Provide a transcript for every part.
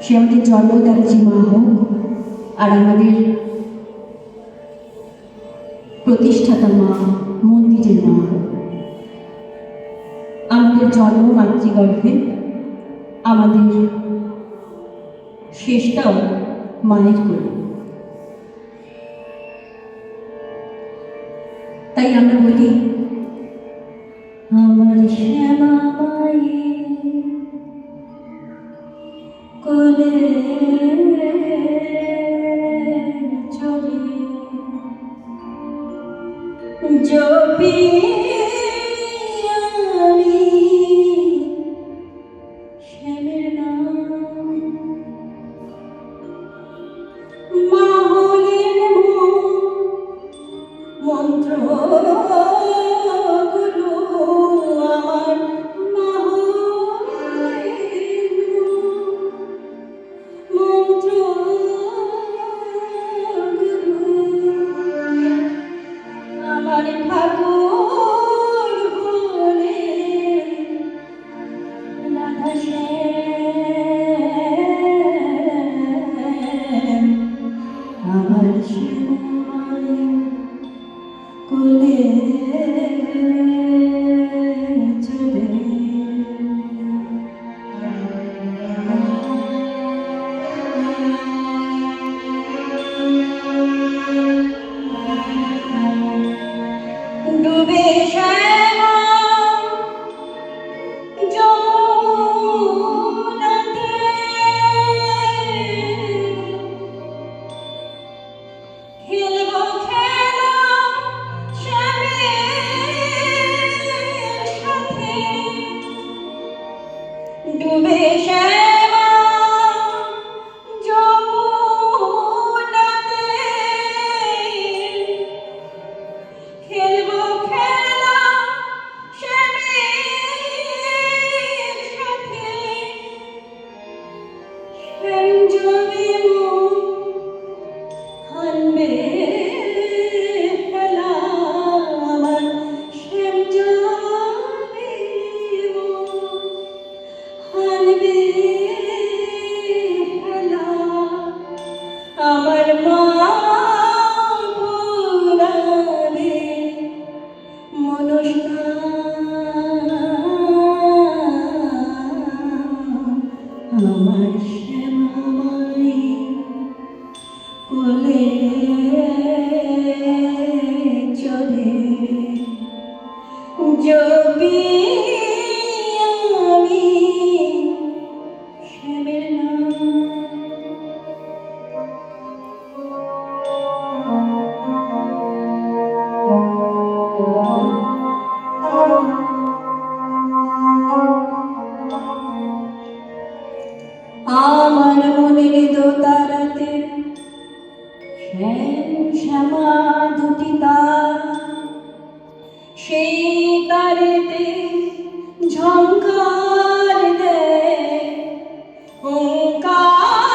সে আমাদের জন্ম তারা যে মা হোক, আর আমাদের প্রতিষ্ঠাতা মা, মন্দিরের মা হোক। আমাদের জন্ম মাতৃগর্ভে, আমাদের শেষটাও মায়ের কোলে। তাই আমরা বলি, আমার শ্যামা মায়ের কোলে চলে জপি আমি শ্যামের নাম। মা হলেন মন্ত্র গুরু, আমার মা হলেন মন্ত্র গুরু, আমার ঠাকুর হলেন রাধা শ্যাম। আমার শ্যামার কোলে চলে ডুবে শ্যামা যমুনাতে, খেলব খেলা শ্যামের সাথে। ডুবে শ্যামা যমুনাতে, খেলব খেলা শ্যামের সাথে। শ্যাম যদি মুখ হানবে ফেলা, আমার শ্যাম যদি মুখ হানবে ফেলা, আমার মা পুরাবে মনস্কার। আমার শ্যামা মায়ের কোলে চলে জপি আমি শ্যামের নাম। আমার মনের দোতারাতে শ্যাম শ্যামা দুটি তার, সেই তারেতে ঝংকার দেয় ওঙ্কার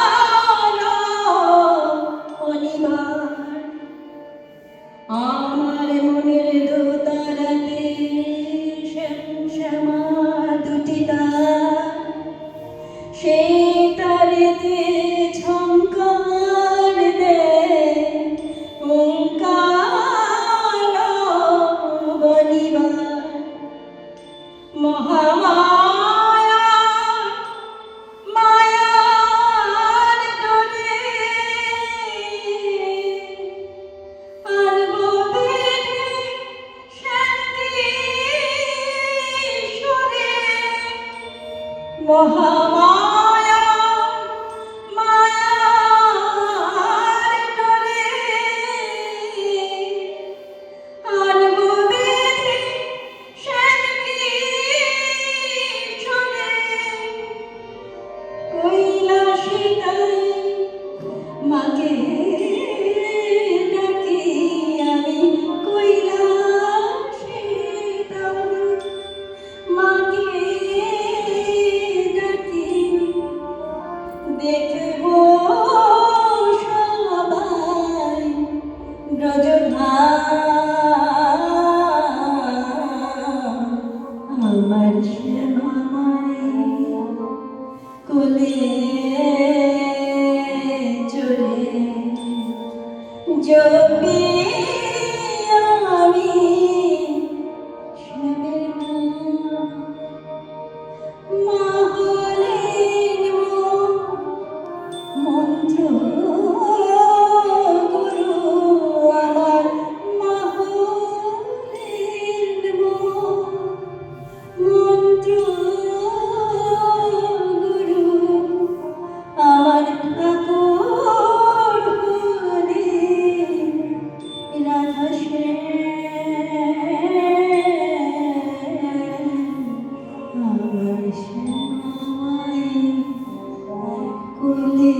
অনিবার। আমার মনের দোতারাতে শ্যাম শ্যামা দুটি তার, সেই তারেতে ঝংকার দেয় ওঙ্কার বলিবার। মহামায়া মায়ার ডোরে আনব বেঁধে শান্তি সুরে। মহামায়া মায়ার ডোরে আনব বেঁধে শান্তি সুরে। কৈলাসে তাই মাকে ডাকি আমি, কৈলাসে তাই মাকে ডাকি। দেখব সবাই ব্রজধাম, আমার শ্যামা মায়ের কোলে এসো আমায় কোলে